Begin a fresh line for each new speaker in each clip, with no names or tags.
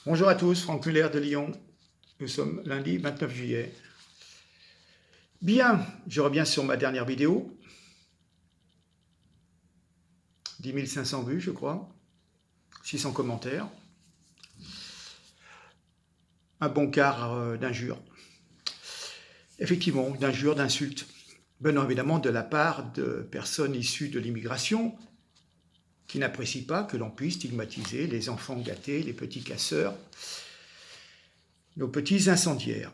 Bonjour à tous, Franck Muller de Lyon. Nous sommes lundi 29 juillet. Bien, je reviens sur ma dernière vidéo. 10 500 vues, je crois. 600 commentaires. Un bon quart d'injures. Effectivement, d'injures, d'insultes. Venant évidemment de la part de personnes issues de l'immigration qui n'apprécient pas que l'on puisse stigmatiser les enfants gâtés, les petits casseurs, nos petits incendiaires.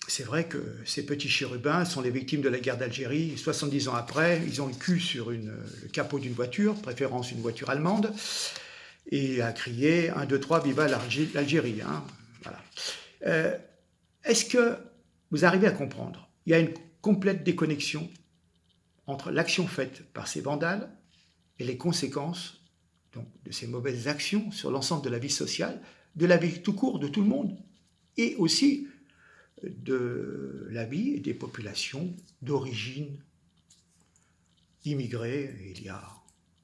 C'est vrai que ces petits chérubins sont les victimes de la guerre d'Algérie. 70 ans après, ils ont le cul sur le capot d'une voiture, préférence une voiture allemande, et à crier 1, 2, 3, viva l'Algérie. Hein. Voilà. Est-ce que vous arrivez à comprendre? Il y a une complète déconnexion entre l'action faite par ces vandales et les conséquences donc, de ces mauvaises actions sur l'ensemble de la vie sociale, de la vie tout court de tout le monde, et aussi de la vie des populations d'origine immigrées il y a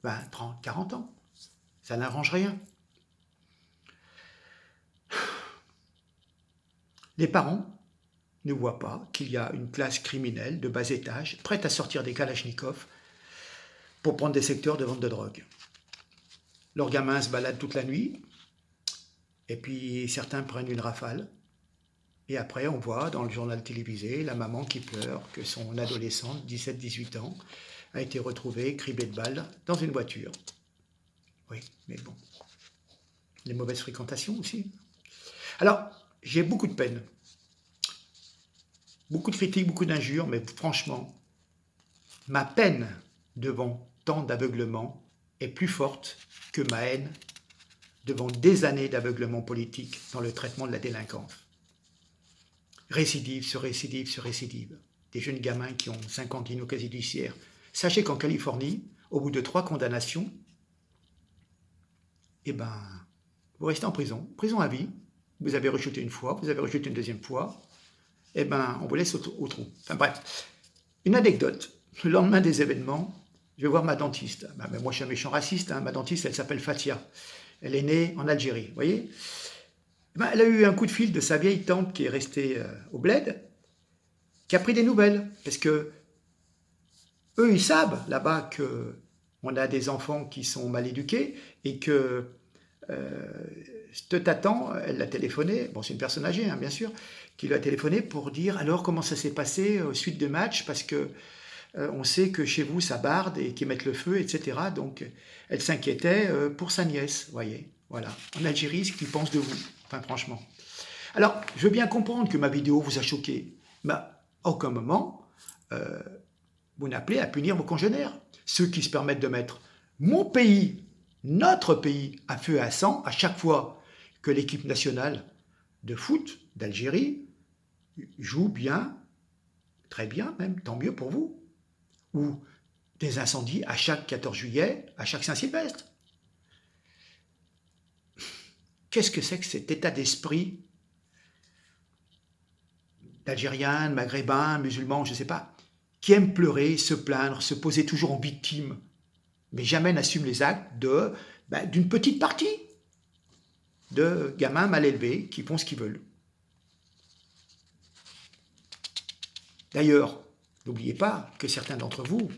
20, 30, 40 ans. Ça n'arrange rien. Les parents ne voient pas qu'il y a une classe criminelle de bas étage prête à sortir des kalachnikovs pour prendre des secteurs de vente de drogue. Leurs gamins se baladent toute la nuit et puis certains prennent une rafale. Et après, on voit dans le journal télévisé la maman qui pleure que son adolescente, 17-18 ans, a été retrouvée criblée de balles dans une voiture. Oui, mais bon. Les mauvaises fréquentations aussi. Alors, j'ai beaucoup de peine. Beaucoup de critiques, beaucoup d'injures, mais franchement, ma peine devant tant d'aveuglement est plus forte que ma haine devant des années d'aveuglement politique dans le traitement de la délinquance. Récidive sur récidive sur récidive. Des jeunes gamins qui ont 50 inocasies judiciaires. Sachez qu'en Californie, au bout de 3 condamnations, eh ben, vous restez en prison. Prison à vie. Vous avez rechuté une fois, vous avez rechuté une deuxième fois. Eh ben, on vous laisse au trou. Enfin bref. Une anecdote. Le lendemain des événements, je vais voir ma dentiste. Ben, moi, je suis un méchant raciste. Hein. Ma dentiste, elle s'appelle Fatia. Elle est née en Algérie, vous voyez. Ben, elle a eu un coup de fil de sa vieille tante qui est restée au bled, qui a pris des nouvelles. Parce que eux, ils savent là-bas qu'on a des enfants qui sont mal éduqués et que cette tatan, elle l'a téléphoné, bon c'est une personne âgée hein, bien sûr, qui lui a téléphoné pour dire alors comment ça s'est passé suite de match parce que on sait que chez vous ça barde et qu'ils mettent le feu, etc. Donc elle s'inquiétait pour sa nièce, vous voyez. Voilà, en Algérie, ce qu'ils pensent de vous, enfin franchement. Alors, je veux bien comprendre que ma vidéo vous a choqué, mais à aucun moment, vous n'appelez à punir vos congénères. Ceux qui se permettent de mettre mon pays, notre pays, à feu et à sang, à chaque fois que l'équipe nationale de foot d'Algérie joue bien, très bien même, tant mieux pour vous. Ou des incendies à chaque 14 juillet, à chaque Saint-Sylvestre. Qu'est-ce que c'est que cet état d'esprit d'Algériens, de Maghrébins, musulmans, je ne sais pas, qui aiment pleurer, se plaindre, se poser toujours en victime, mais jamais n'assument les actes d'une petite partie de gamins mal élevés qui font ce qu'ils veulent. D'ailleurs, n'oubliez pas que certains d'entre vous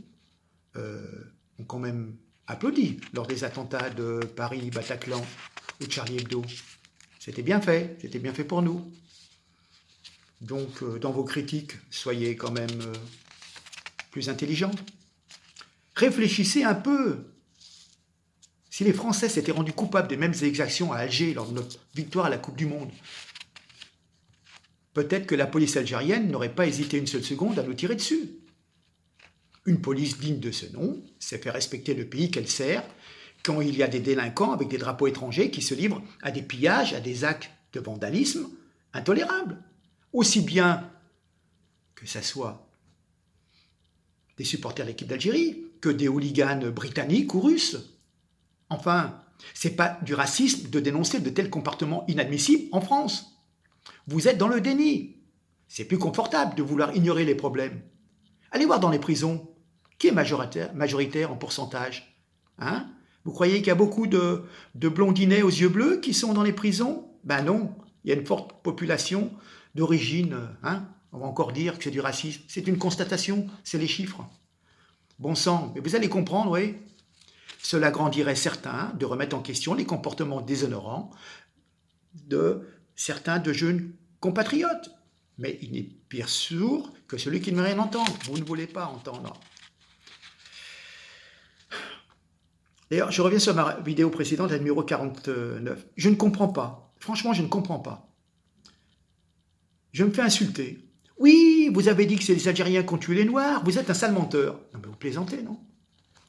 ont quand même applaudi lors des attentats de Paris, Bataclan ou de Charlie Hebdo. C'était bien fait pour nous. Donc, dans vos critiques, soyez quand même plus intelligents. Réfléchissez un peu. Si les Français s'étaient rendus coupables des mêmes exactions à Alger lors de notre victoire à la Coupe du Monde, peut-être que la police algérienne n'aurait pas hésité une seule seconde à nous tirer dessus. Une police digne de ce nom sait faire respecter le pays qu'elle sert quand il y a des délinquants avec des drapeaux étrangers qui se livrent à des pillages, à des actes de vandalisme intolérables. Aussi bien que ça soit des supporters de l'équipe d'Algérie que des hooligans britanniques ou russes. Enfin, c'est pas du racisme de dénoncer de tels comportements inadmissibles en France. Vous êtes dans le déni. C'est plus confortable de vouloir ignorer les problèmes. Allez voir dans les prisons qui est majoritaire en pourcentage. Hein? Vous croyez qu'il y a beaucoup de blondinets aux yeux bleus qui sont dans les prisons? Ben non, il y a une forte population d'origine, hein, on va encore dire que c'est du racisme. C'est une constatation, c'est les chiffres. Bon sang, mais vous allez comprendre, oui. Cela grandirait certains de remettre en question les comportements déshonorants de certains de jeunes compatriotes. Mais il n'est pire sourd que celui qui ne veut rien entendre. Vous ne voulez pas entendre. D'ailleurs, je reviens sur ma vidéo précédente, la numéro 49. Je ne comprends pas. Franchement, je ne comprends pas. Je me fais insulter. Oui, vous avez dit que c'est les Algériens qui ont tué les Noirs. Vous êtes un sale menteur. Non, mais vous plaisantez, non?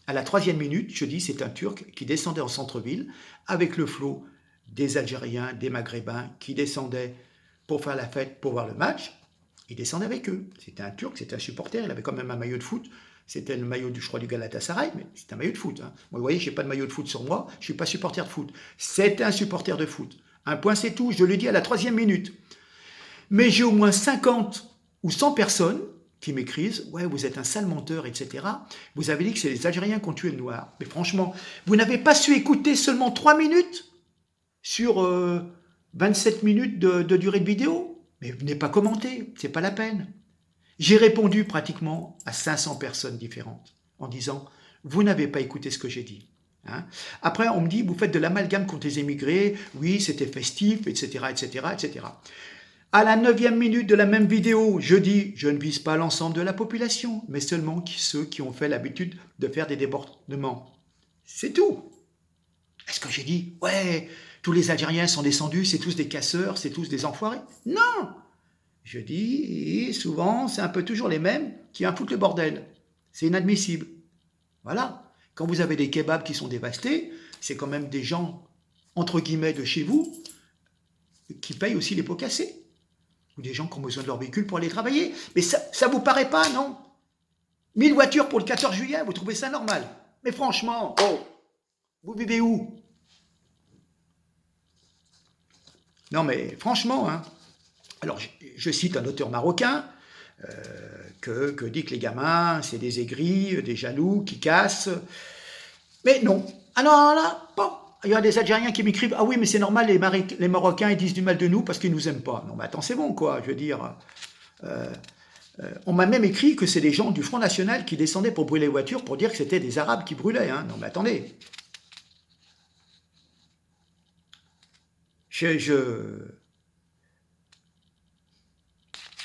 À la 3e minute, je dis c'est un Turc qui descendait en centre-ville avec le flot des Algériens, des Maghrébins qui descendaient pour faire la fête, pour voir le match. Il descendait avec eux. C'était un Turc, c'était un supporter. Il avait quand même un maillot de foot. C'était le maillot, je crois, du Galatasaray, mais c'est un maillot de foot. Hein. Moi, vous voyez, je n'ai pas de maillot de foot sur moi. Je ne suis pas supporter de foot. C'était un supporter de foot. Un point, c'est tout. Je le dis à la 3e minute. Mais j'ai au moins 50 ou 100 personnes qui m'écrivent « Ouais, vous êtes un sale menteur, etc. Vous avez dit que c'est les Algériens qui ont tué le Noir. » Mais franchement, vous n'avez pas su écouter seulement 3 minutes sur 27 minutes de durée de vidéo. Mais vous n'avez pas commenté, c'est pas la peine. J'ai répondu pratiquement à 500 personnes différentes en disant « Vous n'avez pas écouté ce que j'ai dit. » Hein. Après, on me dit « Vous faites de l'amalgame contre les émigrés. Oui, c'était festif, etc., etc., etc. » À la 9e minute de la même vidéo, je dis, je ne vise pas l'ensemble de la population, mais seulement ceux qui ont fait l'habitude de faire des débordements. C'est tout. Est-ce que j'ai dit, ouais, tous les Algériens sont descendus, c'est tous des casseurs, c'est tous des enfoirés? Non. Je dis, souvent, c'est un peu toujours les mêmes qui foutent le bordel. C'est inadmissible. Voilà. Quand vous avez des kebabs qui sont dévastés, c'est quand même des gens, entre guillemets, de chez vous, qui payent aussi les pots cassés. Ou des gens qui ont besoin de leur véhicule pour aller travailler. Mais ça vous paraît pas, non? 1000 voitures pour le 14 juillet, vous trouvez ça normal? Mais franchement, oh, vous vivez où? Non mais franchement, hein. Alors je cite un auteur marocain que dit que les gamins, c'est des aigris, des jaloux, qui cassent. Mais non. Ah non, là, bon. Il y a des Algériens qui m'écrivent « Ah oui, mais c'est normal, les Marocains, ils disent du mal de nous parce qu'ils ne nous aiment pas. » Non, mais attends, c'est bon, quoi. Je veux dire, on m'a même écrit que c'est des gens du Front National qui descendaient pour brûler les voitures pour dire que c'était des Arabes qui brûlaient. Hein. Non, mais attendez.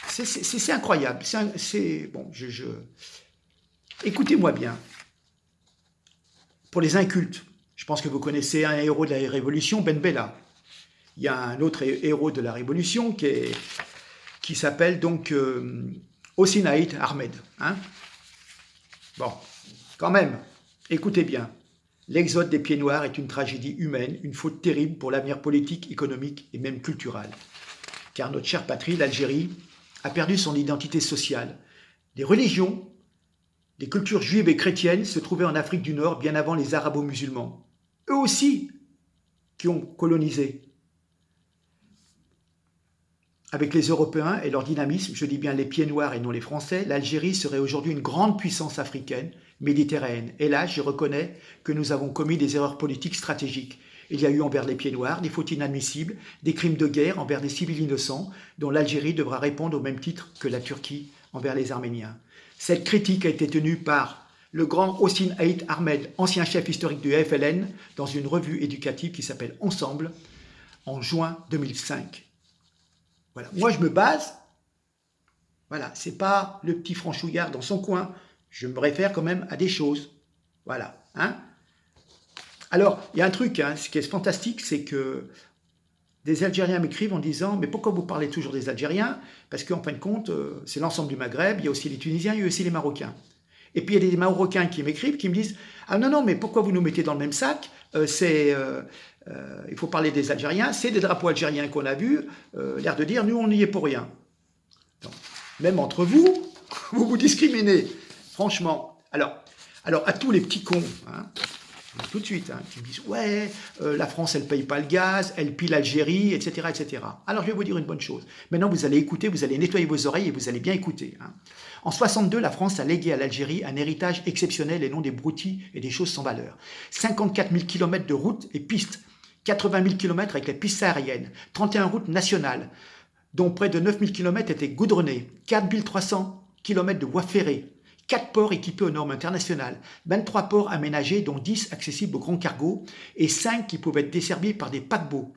C'est incroyable. Bon, écoutez-moi bien. Pour les incultes, je pense que vous connaissez un héros de la Révolution, Ben Bella. Il y a un autre héros de la Révolution qui s'appelle donc Hossein Aït Ahmed. Hein. Bon, quand même, écoutez bien. L'exode des pieds noirs est une tragédie humaine, une faute terrible pour l'avenir politique, économique et même culturel. Car notre chère patrie, l'Algérie, a perdu son identité sociale. Des religions, des cultures juives et chrétiennes se trouvaient en Afrique du Nord bien avant les arabo-musulmans. Eux aussi qui ont colonisé. Avec les Européens et leur dynamisme, je dis bien les pieds noirs et non les Français, l'Algérie serait aujourd'hui une grande puissance africaine, méditerranéenne. Et là, je reconnais que nous avons commis des erreurs politiques stratégiques. Il y a eu envers les pieds noirs des fautes inadmissibles, des crimes de guerre envers des civils innocents, dont l'Algérie devra répondre au même titre que la Turquie envers les Arméniens. Cette critique a été tenue par le grand Hossein Aït Ahmed, ancien chef historique du FLN, dans une revue éducative qui s'appelle Ensemble, en juin 2005. Voilà. Moi, je me base, voilà, c'est pas le petit franchouillard dans son coin, je me réfère quand même à des choses. Voilà. Hein. Alors, il y a un truc, hein, ce qui est fantastique, c'est que des Algériens m'écrivent en disant « Mais pourquoi vous parlez toujours des Algériens ?» Parce qu'en fin de compte, c'est l'ensemble du Maghreb, il y a aussi les Tunisiens, il y a aussi les Marocains. Et puis il y a des Marocains qui m'écrivent, qui me disent « Ah non, mais pourquoi vous nous mettez dans le même sac il faut parler des Algériens, c'est des drapeaux algériens qu'on a vus, l'air de dire « Nous, on n'y est pour rien. » Même entre vous, vous vous discriminez, franchement. Alors à tous les petits cons, hein, tout de suite, hein, qui me disent « Ouais, la France, elle ne paye pas le gaz, elle pille l'Algérie, etc., etc. » Alors, je vais vous dire une bonne chose. Maintenant, vous allez écouter, vous allez nettoyer vos oreilles et vous allez bien écouter. Hein. En 62, la France a légué à l'Algérie un héritage exceptionnel et non des broutilles et des choses sans valeur. 54 000 km de routes et pistes, 80 000 km avec les pistes aériennes, 31 routes nationales, dont près de 9 000 km étaient goudronnées, 4 300 km de voies ferrées, 4 ports équipés aux normes internationales, 23 ports aménagés dont 10 accessibles aux grands cargos et 5 qui pouvaient être desservis par des paquebots,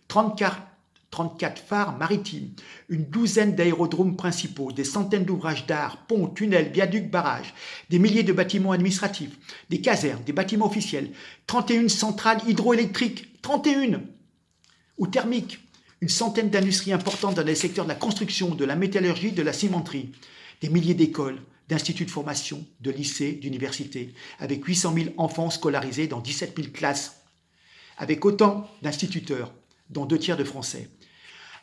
34 phares maritimes, une douzaine d'aérodromes principaux, des centaines d'ouvrages d'art, ponts, tunnels, viaducs, barrages, des milliers de bâtiments administratifs, des casernes, des bâtiments officiels, 31 centrales hydroélectriques, 31 ou thermiques, une centaine d'industries importantes dans les secteurs de la construction, de la métallurgie, de la cimenterie, des milliers d'écoles, d'instituts de formation, de lycées, d'universités, avec 800 000 enfants scolarisés dans 17 000 classes, avec autant d'instituteurs, dont 2 tiers de Français.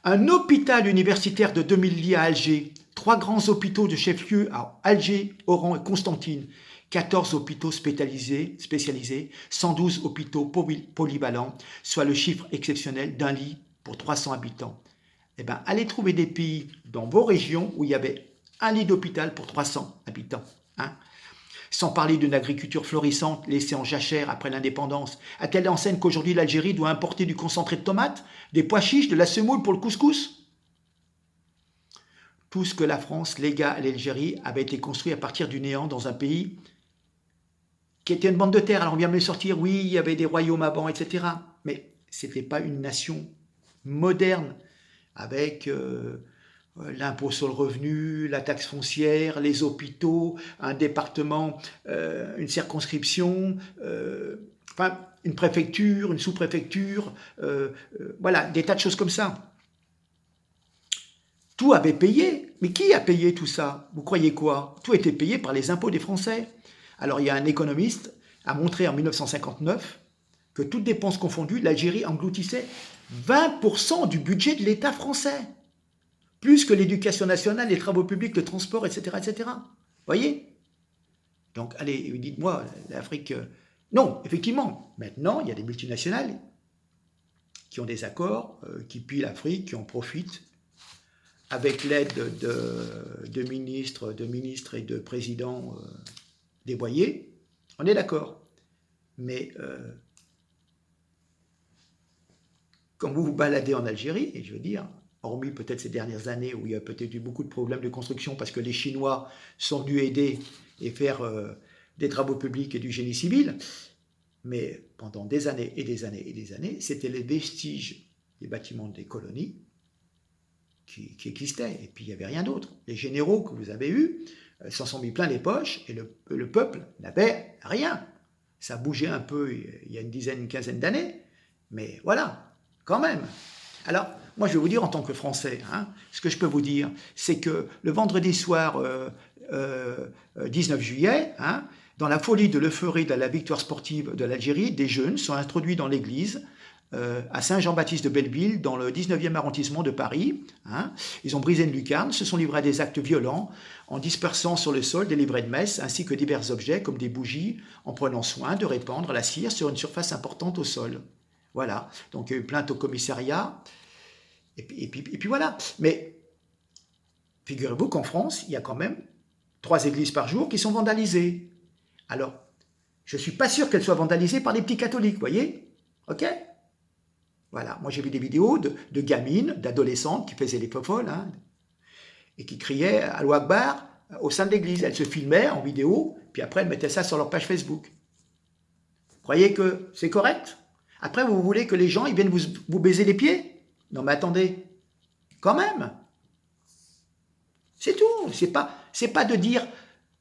Un hôpital universitaire de 2000 lits à Alger, 3 grands hôpitaux de chef-lieu à Alger, Oran et Constantine, 14 hôpitaux spécialisés, 112 hôpitaux polyvalents, soit le chiffre exceptionnel d'un lit pour 300 habitants. Eh bien, allez trouver des pays dans vos régions où il y avait un lit d'hôpital pour 300 habitants. Hein. Sans parler d'une agriculture florissante laissée en jachère après l'indépendance, à telle enseigne qu'aujourd'hui l'Algérie doit importer du concentré de tomates, des pois chiches, de la semoule pour le couscous. Tout ce que la France légua à l'Algérie avait été construit à partir du néant dans un pays qui était une bande de terre. Alors on vient me le sortir, oui, il y avait des royaumes avant, etc. Mais ce n'était pas une nation moderne avec l'impôt sur le revenu, la taxe foncière, les hôpitaux, un département, une circonscription, enfin une préfecture, une sous-préfecture, voilà, des tas de choses comme ça. Tout avait payé. Mais qui a payé tout ça? Vous croyez quoi? Tout était payé par les impôts des Français. Alors il y a un économiste a montré en 1959 que toutes dépenses confondues, l'Algérie engloutissait 20% du budget de l'État français. Plus que l'éducation nationale, les travaux publics, le transport, etc. etc. Voyez? Donc, allez, dites-moi, l'Afrique... Non, effectivement, maintenant, il y a des multinationales qui ont des accords, qui pillent l'Afrique, qui en profitent, avec l'aide de ministres et de présidents dévoyés. On est d'accord. Mais quand vous vous baladez en Algérie, et je veux dire... hormis peut-être ces dernières années où il y a peut-être eu beaucoup de problèmes de construction parce que les Chinois sont venus aider et faire des travaux publics et du génie civil. Mais pendant des années et des années et des années, c'était les vestiges des bâtiments des colonies qui existaient. Et puis il n'y avait rien d'autre. Les généraux que vous avez eus s'en sont mis plein les poches et le peuple n'avait rien. Ça bougeait un peu il y a une quinzaine d'années. Mais voilà, quand même. Alors, moi, je vais vous dire en tant que Français, hein, ce que je peux vous dire, c'est que le vendredi soir 19 juillet, hein, dans la folie de l'euphorie de la victoire sportive de l'Algérie, des jeunes sont introduits dans l'église à Saint-Jean-Baptiste de Belleville, dans le 19e arrondissement de Paris. Hein. Ils ont brisé une lucarne, se sont livrés à des actes violents en dispersant sur le sol des livrets de messe ainsi que divers objets comme des bougies, en prenant soin de répandre la cire sur une surface importante au sol. Voilà, donc il y a eu plainte au commissariat, et puis voilà. Mais figurez-vous qu'en France, il y a quand même 3 églises par jour qui sont vandalisées. Alors, je ne suis pas sûr qu'elles soient vandalisées par les petits catholiques, vous voyez? Ok? Voilà, moi j'ai vu des vidéos de gamines, d'adolescentes qui faisaient les folles, hein, et qui criaient « Allahu Akbar » au sein de l'église. Elles se filmaient en vidéo, puis après elles mettaient ça sur leur page Facebook. Vous croyez que c'est correct? Après, vous voulez que les gens ils viennent vous baiser les pieds? Non mais attendez, quand même. C'est tout. C'est pas de dire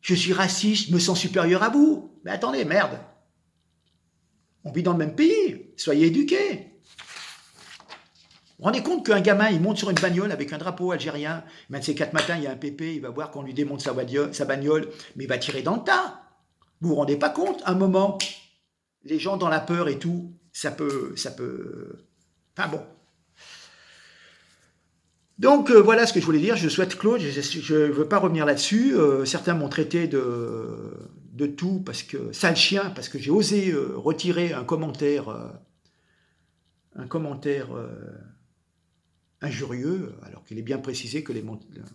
je suis raciste, je me sens supérieur à vous. Mais attendez, merde. On vit dans le même pays. Soyez éduqués. Vous vous rendez compte qu'un gamin, il monte sur une bagnole avec un drapeau algérien. Même ces 4 matins, il y a un pépé, il va voir qu'on lui démonte sa bagnole, mais il va tirer dans le tas. Vous vous rendez pas compte? Un moment, les gens dans la peur et tout, ça peut... Enfin bon. Donc voilà ce que je voulais dire, je souhaite clore, je ne veux pas revenir là-dessus, certains m'ont traité de de tout, parce que sale chien, parce que j'ai osé retirer un commentaire injurieux, alors qu'il est bien précisé que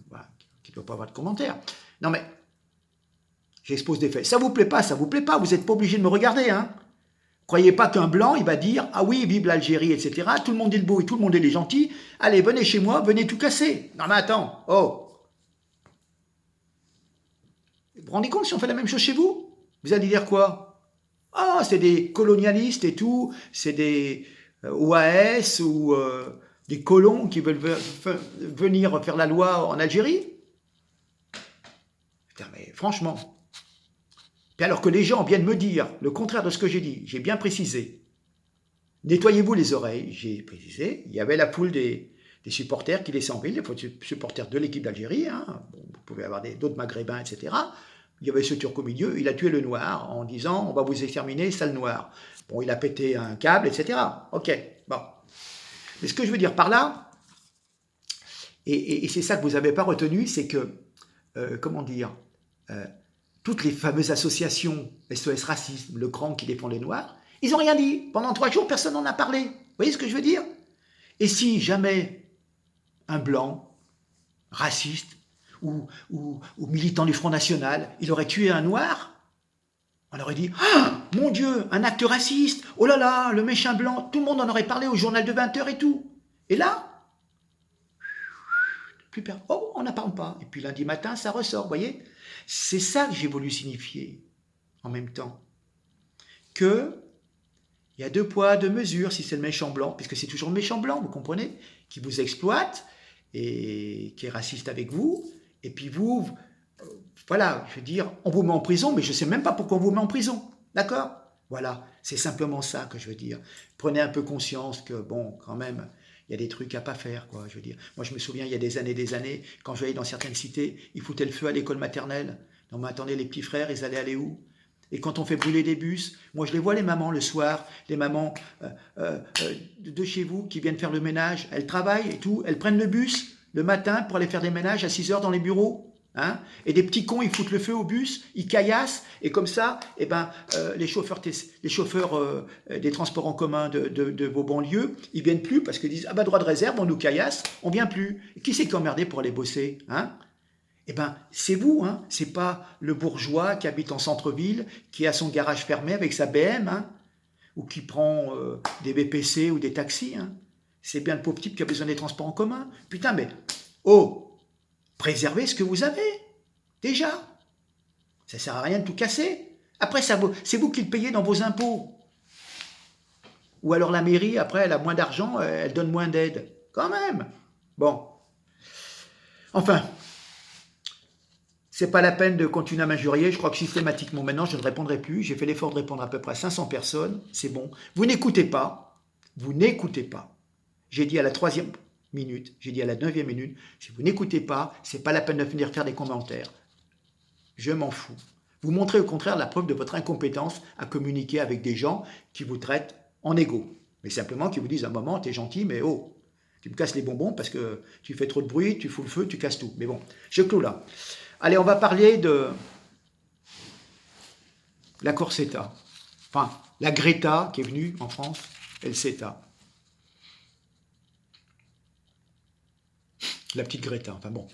voilà, qu'il ne doit pas avoir de commentaire. Non mais, j'expose des faits. Ça vous plaît pas, vous n'êtes pas obligé de me regarder, hein. Croyez pas qu'un blanc, il va dire « Ah oui, vive l'Algérie, etc. » Tout le monde est le beau et tout le monde est les gentils. Allez, venez chez moi, venez tout casser. Non mais attends, oh. Vous vous rendez compte si on fait la même chose chez vous? Vous allez dire quoi? Ah, c'est des colonialistes et tout, c'est des OAS ou des colons qui veulent venir faire la loi en Algérie? Putain, mais franchement. Puis alors que les gens viennent me dire le contraire de ce que j'ai dit, j'ai bien précisé. Nettoyez-vous les oreilles, j'ai précisé. Il y avait la foule des supporters qui laissaient en ville, les supporters de l'équipe d'Algérie. Hein. Bon, vous pouvez avoir d'autres maghrébins, etc. Il y avait ce Turc au milieu, il a tué le noir en disant « on va vous exterminer, sale noir ». Bon, il a pété un câble, etc. Ok, bon. Mais ce que je veux dire par là, et c'est ça que vous n'avez pas retenu, c'est que, comment dire, toutes les fameuses associations, SOS Racisme, le CRAN qui défend les noirs, ils n'ont rien dit. Pendant 3 jours, personne n'en a parlé. Vous voyez ce que je veux dire? Et si jamais un blanc, raciste, ou militant du Front National, il aurait tué un noir, on aurait dit « Ah, mon Dieu, un acte raciste, oh là là, le méchant blanc », tout le monde en aurait parlé au journal de 20h et tout. Et là, plus personne, oh, on n'en parle pas. Et puis lundi matin, ça ressort, vous voyez? C'est ça que j'ai voulu signifier, en même temps, que il y a 2 poids, 2 mesures, si c'est le méchant blanc, puisque c'est toujours le méchant blanc, vous comprenez, qui vous exploite, et qui est raciste avec vous, et puis vous, voilà, je veux dire, on vous met en prison, mais je ne sais même pas pourquoi on vous met en prison, d'accord? Voilà, c'est simplement ça que je veux dire. Prenez un peu conscience que, bon, quand même, il y a des trucs à pas faire, quoi, je veux dire. Moi, je me souviens, il y a des années, quand je vais dans certaines cités, ils foutaient le feu à l'école maternelle. Non, mais attendez, les petits frères, ils allaient aller où? Et quand on fait brûler des bus, moi je les vois les mamans le soir, les mamans de chez vous qui viennent faire le ménage, elles travaillent et tout, elles prennent le bus le matin pour aller faire des ménages à 6h dans les bureaux. Hein, et des petits cons, ils foutent le feu au bus, ils caillassent, et comme ça, eh ben, les chauffeurs des transports en commun de vos banlieues, ils viennent plus parce qu'ils disent « Ah ben, droit de réserve, on nous caillasse, on vient plus. » Et qui c'est qui est emmerdé pour aller bosser, hein? Eh bien, c'est vous, hein, c'est pas le bourgeois qui habite en centre-ville, qui a son garage fermé avec sa BM, hein, ou qui prend des BPC ou des taxis, hein. C'est bien le pauvre type qui a besoin des transports en commun. Putain, mais, oh, préservez ce que vous avez, déjà. Ça sert à rien de tout casser. Après, c'est vous qui le payez dans vos impôts. Ou alors la mairie, après, elle a moins d'argent, elle donne moins d'aide. Quand même. Bon. Enfin, c'est pas la peine de continuer à m'injurier. Je crois que systématiquement, maintenant, je ne répondrai plus. J'ai fait l'effort de répondre à peu près à 500 personnes. C'est bon. Vous n'écoutez pas. Vous n'écoutez pas. J'ai dit à la 3e minute, j'ai dit à la 9e minute, si vous n'écoutez pas, c'est pas la peine de venir faire des commentaires. Je m'en fous. Vous montrez au contraire la preuve de votre incompétence à communiquer avec des gens qui vous traitent en égo. Mais simplement qui vous disent à un moment, t'es gentil, mais oh, tu me casses les bonbons parce que tu fais trop de bruit, tu fous le feu, tu casses tout. Mais bon, je clôt là. Allez, on va parler de l'accord CETA. Enfin, la Greta qui est venue en France, et le CETA. La petite Greta, enfin bon.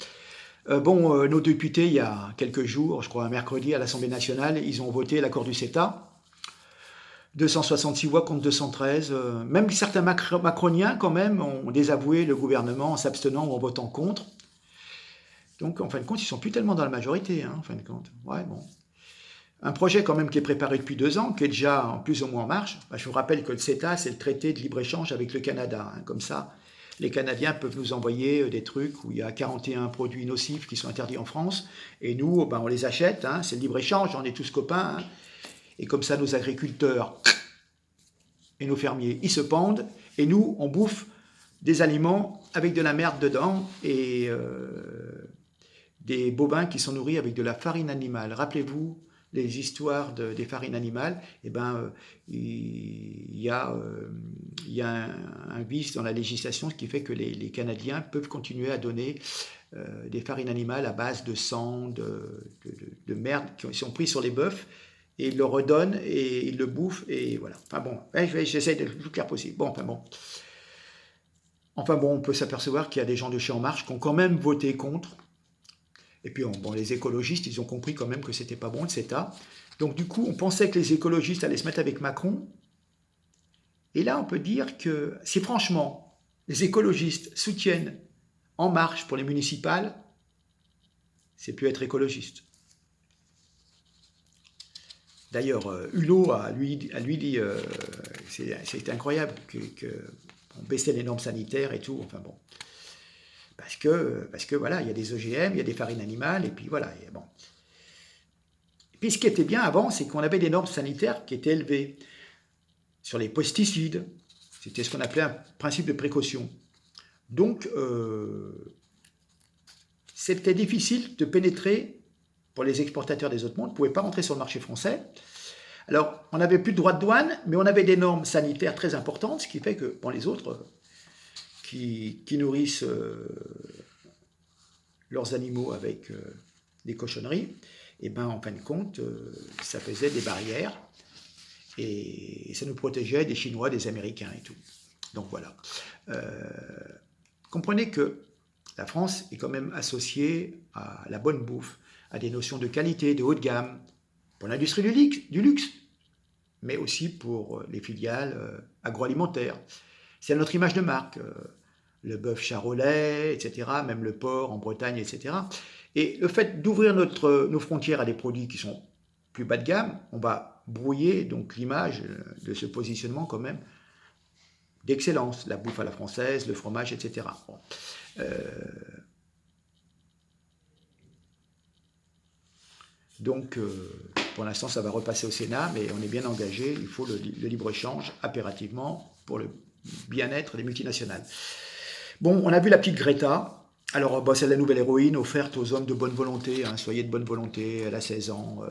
Nos députés, il y a quelques jours, je crois un mercredi, à l'Assemblée nationale, ils ont voté l'accord du CETA. 266 voix contre 213. Même certains macroniens, quand même, ont désavoué le gouvernement en s'abstenant ou en votant contre. Donc, en fin de compte, ils ne sont plus tellement dans la majorité, hein, en fin de compte. Ouais, bon. Un projet, quand même, qui est préparé depuis 2 ans, qui est déjà plus ou moins en marche. Je vous rappelle que le CETA, c'est le traité de libre-échange avec le Canada. Hein, comme ça, les Canadiens peuvent nous envoyer des trucs où il y a 41 produits nocifs qui sont interdits en France. Et nous, on les achète. Hein, c'est le libre-échange, on est tous copains. Hein, et comme ça, nos agriculteurs et nos fermiers, ils se pendent. Et nous, on bouffe des aliments avec de la merde dedans et des bovins qui sont nourris avec de la farine animale. Rappelez-vous les histoires des farines animales. Eh ben, il y a un vice dans la législation, ce qui fait que les Canadiens peuvent continuer à donner des farines animales à base de sang, de merde qui sont pris sur les bœufs et il le redonne, et il le bouffe, et voilà. Enfin bon, j'essaie d'être le plus clair possible. Bon, on peut s'apercevoir qu'il y a des gens de chez En Marche qui ont quand même voté contre. Et puis, bon, les écologistes, ils ont compris quand même que c'était pas bon, le CETA. Donc, du coup, on pensait que les écologistes allaient se mettre avec Macron. Et là, on peut dire que si franchement, les écologistes soutiennent En Marche pour les municipales, c'est plus être écologiste. D'ailleurs, Hulot a lui dit, c'est incroyable qu'on baissait les normes sanitaires et tout, enfin bon. Parce que voilà, il y a des OGM, il y a des farines animales, et puis voilà. Et bon. Et puis ce qui était bien avant, c'est qu'on avait des normes sanitaires qui étaient élevées sur les pesticides. C'était ce qu'on appelait un principe de précaution. Donc, c'était difficile de pénétrer pour les exportateurs des autres mondes. Ils ne pouvaient pas rentrer sur le marché français. Alors, on n'avait plus de droits de douane, mais on avait des normes sanitaires très importantes, ce qui fait que, bon, les autres qui nourrissent leurs animaux avec des cochonneries, et ben en fin de compte, ça faisait des barrières et ça nous protégeait des Chinois, des Américains et tout. Donc voilà. Comprenez que la France est quand même associée à la bonne bouffe, à des notions de qualité, de haut de gamme, pour l'industrie du luxe, mais aussi pour les filiales agroalimentaires. C'est notre image de marque. Le bœuf charolais, etc., même le porc en Bretagne, etc. Et le fait d'ouvrir nos frontières à des produits qui sont plus bas de gamme, on va brouiller donc l'image de ce positionnement quand même d'excellence, la bouffe à la française, le fromage, etc. Bon. Donc, pour l'instant, ça va repasser au Sénat, mais on est bien engagé, il faut le libre-échange impérativement pour le bien-être des multinationales. Bon, on a vu la petite Greta. Alors, c'est la nouvelle héroïne offerte aux hommes de bonne volonté. Hein, soyez de bonne volonté, elle a 16 ans.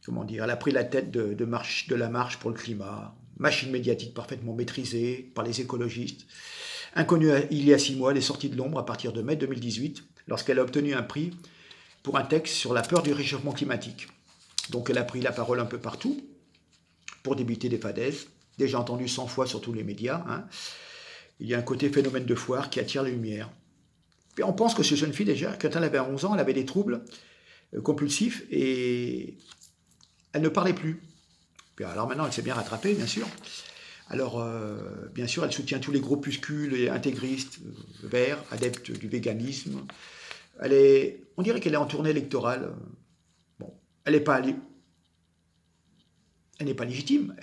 Comment dire, elle a pris la tête de la marche pour le climat. Machine médiatique parfaitement maîtrisée par les écologistes. Inconnue il y a 6 mois, elle est sortie de l'ombre à partir de mai 2018, lorsqu'elle a obtenu un prix pour un texte sur la peur du réchauffement climatique. Donc, elle a pris la parole un peu partout pour débiter des fadaises. Déjà entendu 100 fois sur tous les médias. Hein. Il y a un côté phénomène de foire qui attire la lumière. Et on pense que cette jeune fille, déjà, quand elle avait 11 ans, elle avait des troubles compulsifs et elle ne parlait plus. Puis alors maintenant, elle s'est bien rattrapée, bien sûr. Alors, bien sûr, elle soutient tous les groupuscules et intégristes, verts, adeptes du véganisme. On dirait qu'elle est en tournée électorale. Bon, elle n'est pas légitime.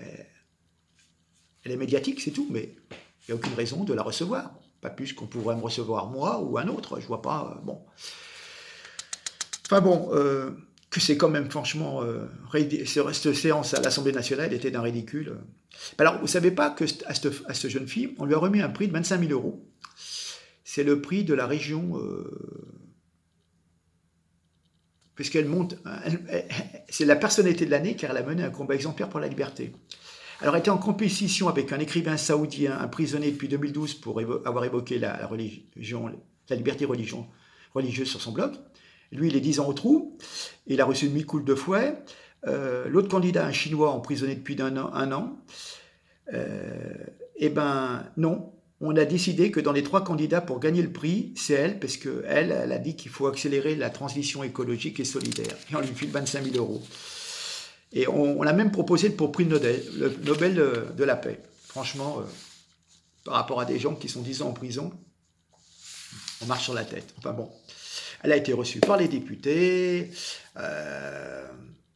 Elle est médiatique, c'est tout, mais il n'y a aucune raison de la recevoir. Pas plus qu'on pourrait me recevoir moi ou un autre, je vois pas, bon. Enfin bon, que c'est quand même franchement, cette séance à l'Assemblée nationale était d'un ridicule. Alors, vous ne savez pas qu'à cette jeune fille, on lui a remis un prix de 25 000 €. C'est le prix de la région, puisqu'elle monte, c'est la personnalité de l'année car elle a mené un combat exemplaire pour la liberté. Alors, elle était en compétition avec un écrivain saoudien emprisonné depuis 2012 pour avoir évoqué la liberté religieuse sur son blog. Lui, il est 10 ans au trou. Il a reçu une mi-coule de fouet. L'autre candidat, un Chinois emprisonné depuis un an. Eh ben non, on a décidé que dans les 3 candidats pour gagner le prix, c'est elle, parce qu'elle a dit qu'il faut accélérer la transition écologique et solidaire. Et on lui file 25 000 €. Et on a même proposé pour prix le Nobel de la paix. Franchement, par rapport à des gens qui sont 10 ans en prison, on marche sur la tête. Enfin bon, elle a été reçue par les députés.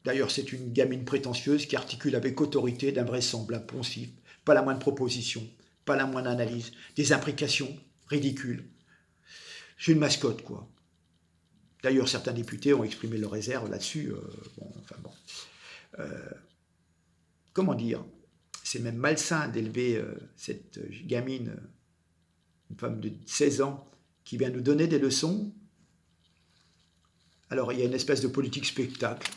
D'ailleurs, c'est une gamine prétentieuse qui articule avec autorité d'invraisemblables poncifs, pas la moindre proposition, pas la moindre analyse, des imprécations ridicules. C'est une mascotte, quoi. D'ailleurs, certains députés ont exprimé leurs réserves là-dessus. Comment dire, c'est même malsain d'élever cette gamine, une femme de 16 ans, qui vient nous donner des leçons. Alors, il y a une espèce de politique spectacle.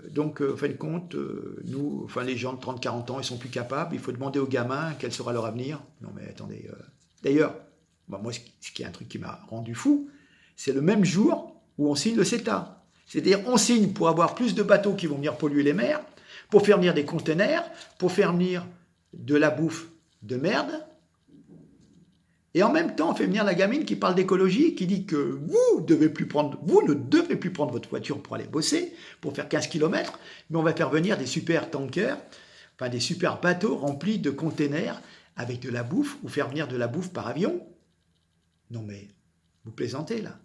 Donc, en fin de compte, les gens de 30-40 ans, ils sont plus capables. Il faut demander aux gamins quel sera leur avenir. Non, mais attendez. D'ailleurs, moi, ce qui est un truc qui m'a rendu fou, c'est le même jour, où on signe le CETA. C'est-à-dire on signe pour avoir plus de bateaux qui vont venir polluer les mers, pour faire venir des conteneurs, pour faire venir de la bouffe de merde. Et en même temps, on fait venir la gamine qui parle d'écologie, qui dit que vous ne devez plus prendre votre voiture pour aller bosser, pour faire 15 km, mais on va faire venir des super tankers, enfin des super bateaux remplis de containers avec de la bouffe, ou faire venir de la bouffe par avion. Non mais, vous plaisantez là.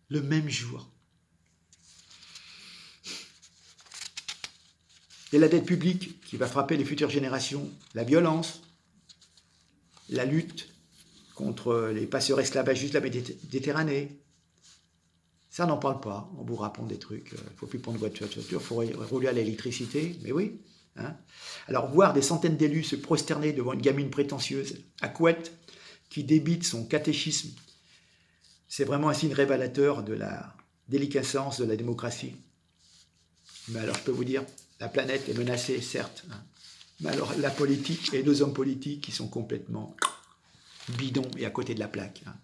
Le même jour. Et la dette publique qui va frapper les futures générations, la violence, la lutte contre les passeurs esclavagistes de la Méditerranée. Ça, on n'en parle pas. On vous raconte des trucs. Il ne faut plus prendre voiture, il faut rouler à l'électricité. Mais oui. Hein. Alors, voir des centaines d'élus se prosterner devant une gamine prétentieuse à couette qui débite son catéchisme, c'est vraiment un signe révélateur de la déliquescence de la démocratie. Mais alors, je peux vous dire, la planète est menacée, certes. Hein. Mais alors, la politique et nos hommes politiques qui sont complètement bidons et à côté de la plaque. Hein.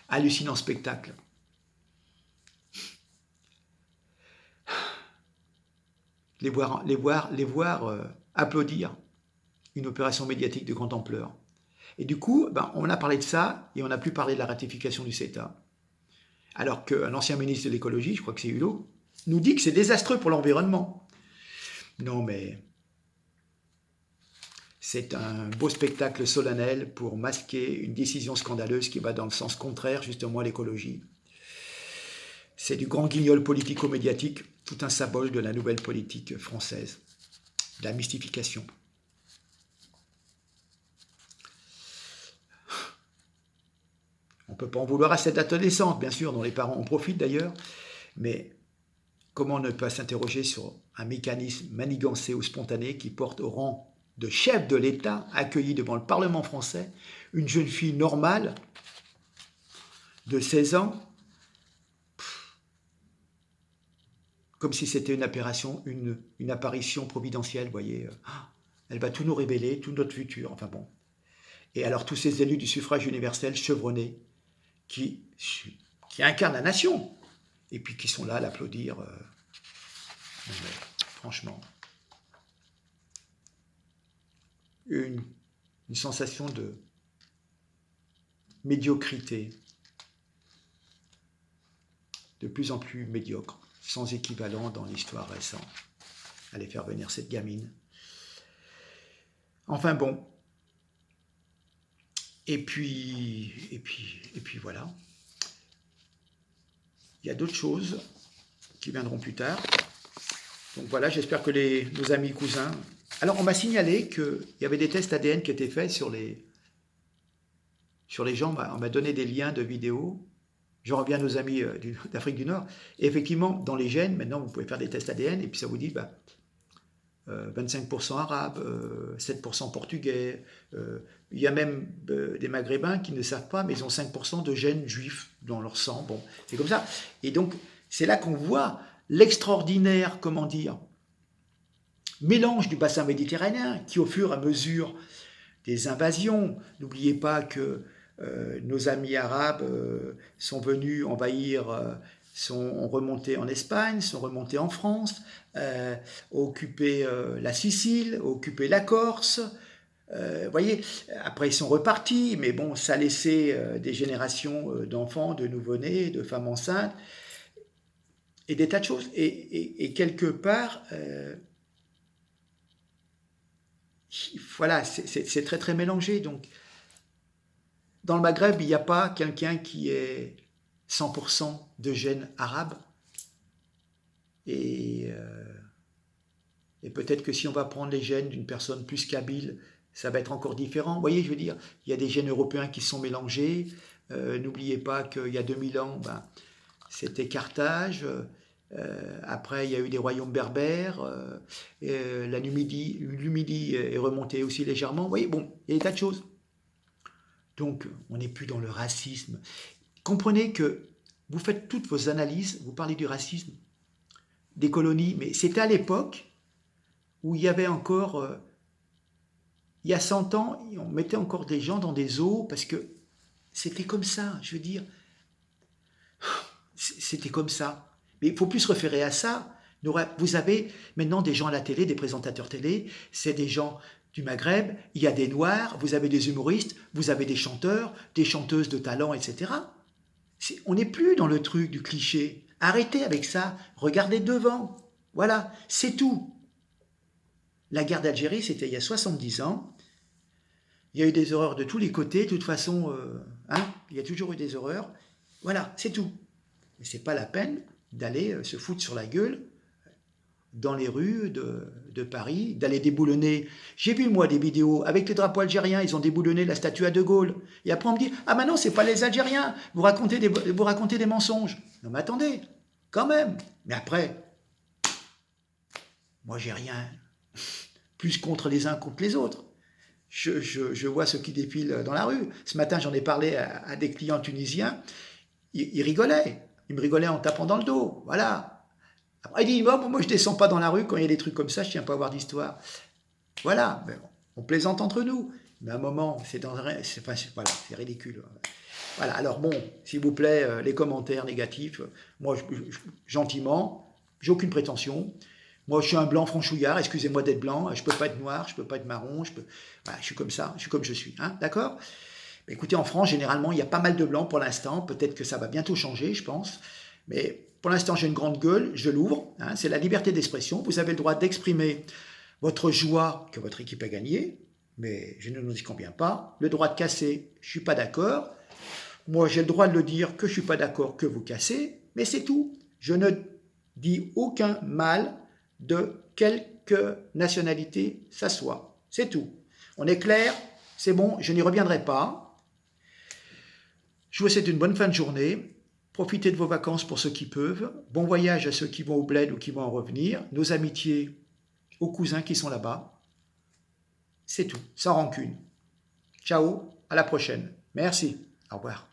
Hallucinant spectacle. Les voir applaudir une opération médiatique de grande ampleur. Et du coup, on a parlé de ça et on n'a plus parlé de la ratification du CETA. Alors qu'un ancien ministre de l'écologie, je crois que c'est Hulot, nous dit que c'est désastreux pour l'environnement. Non mais c'est un beau spectacle solennel pour masquer une décision scandaleuse qui va dans le sens contraire justement à l'écologie. C'est du grand guignol politico-médiatique, tout un symbole de la nouvelle politique française, de la mystification. On ne peut pas en vouloir à cette adolescente, bien sûr, dont les parents en profitent d'ailleurs, mais comment ne pas s'interroger sur un mécanisme manigancé ou spontané qui porte au rang de chef de l'État, accueilli devant le Parlement français, une jeune fille normale de 16 ans, comme si c'était une apparition providentielle, vous voyez. Elle va tout nous révéler, tout notre futur, enfin bon. Et alors tous ces élus du suffrage universel chevronnés qui incarnent la nation, et puis qui sont là à l'applaudir, franchement. Une sensation de médiocrité, de plus en plus médiocre, sans équivalent dans l'histoire récente. Allez faire venir cette gamine. Enfin bon. Et puis voilà. Il y a d'autres choses qui viendront plus tard. Donc voilà, j'espère que nos amis cousins... Alors on m'a signalé qu'il y avait des tests ADN qui étaient faits sur les gens. On m'a donné des liens de vidéos. Je reviens à nos amis d'Afrique du Nord. Et effectivement, dans les gènes, maintenant, vous pouvez faire des tests ADN et puis ça vous dit 25% arabes, 7% portugais. Il y a même des maghrébins qui ne savent pas, mais ils ont 5% de gènes juifs dans leur sang. Bon, c'est comme ça. Et donc, c'est là qu'on voit l'extraordinaire, mélange du bassin méditerranéen qui, au fur et à mesure des invasions, n'oubliez pas que nos amis arabes sont venus envahir, sont remontés en Espagne, sont remontés en France, occuper la Sicile, occuper la Corse. Voyez, après ils sont repartis, mais bon, ça a laissé des générations d'enfants, de nouveau-nés, de femmes enceintes, et des tas de choses. Et quelque part, voilà, c'est très très mélangé. Donc, dans le Maghreb, il n'y a pas quelqu'un qui est 100% de gènes arabes. Et peut-être que si on va prendre les gènes d'une personne plus kabyle, ça va être encore différent. Vous voyez, je veux dire, il y a des gènes européens qui sont mélangés. N'oubliez pas qu'il y a 2000 ans, c'était Carthage. Après, il y a eu des royaumes berbères. La Numidie est remontée aussi légèrement. Vous voyez, bon, il y a des tas de choses. Donc, on n'est plus dans le racisme. Comprenez que vous faites toutes vos analyses, vous parlez du racisme, des colonies, mais c'était à l'époque où il y avait encore, il y a 100 ans, on mettait encore des gens dans des eaux, parce que c'était comme ça, je veux dire. C'était comme ça. Mais il ne faut plus se référer à ça. Vous avez maintenant des gens à la télé, des présentateurs télé, c'est des gens du Maghreb, il y a des Noirs, vous avez des humoristes, vous avez des chanteurs, des chanteuses de talent, etc. On n'est plus dans le truc du cliché. Arrêtez avec ça, regardez devant. Voilà, c'est tout. La guerre d'Algérie, c'était il y a 70 ans. Il y a eu des horreurs de tous les côtés. De toute façon, il y a toujours eu des horreurs. Voilà, c'est tout. Mais c'est pas la peine d'aller se foutre sur la gueule dans les rues de Paris, d'aller déboulonner. J'ai vu, moi, des vidéos avec les drapeaux algériens, ils ont déboulonné la statue à De Gaulle. Et après, on me dit, ah ben non, c'est pas les Algériens, vous racontez des mensonges. Non mais attendez, quand même. Mais après, moi, j'ai rien plus contre les uns contre les autres. Je vois ceux qui défilent dans la rue. Ce matin, j'en ai parlé à des clients tunisiens, ils rigolaient. Ils me rigolaient en tapant dans le dos. Voilà. Après, il dit, moi je descends pas dans la rue quand il y a des trucs comme ça, je tiens pas à avoir d'histoire. Voilà, on plaisante entre nous. Mais à un moment, voilà, c'est ridicule. Voilà, alors bon, s'il vous plaît, les commentaires négatifs, moi, gentiment, j'ai aucune prétention. Moi, je suis un blanc franchouillard, excusez-moi d'être blanc, je peux pas être noir, je peux pas être marron, voilà, je suis comme ça, je suis comme je suis, hein, d'accord? Écoutez, en France, généralement, il y a pas mal de blancs pour l'instant, peut-être que ça va bientôt changer, je pense, mais pour l'instant, j'ai une grande gueule, je l'ouvre, hein, c'est la liberté d'expression, vous avez le droit d'exprimer votre joie que votre équipe a gagné, mais je ne nous y conviens pas, le droit de casser, je suis pas d'accord, moi j'ai le droit de le dire que je suis pas d'accord que vous cassez, mais c'est tout, je ne dis aucun mal de quelque nationalité ça soit, c'est tout. On est clair, c'est bon, je n'y reviendrai pas. Je vous souhaite une bonne fin de journée. Profitez de vos vacances pour ceux qui peuvent. Bon voyage à ceux qui vont au bled ou qui vont en revenir. Nos amitiés aux cousins qui sont là-bas. C'est tout, sans rancune. Ciao, à la prochaine. Merci, au revoir.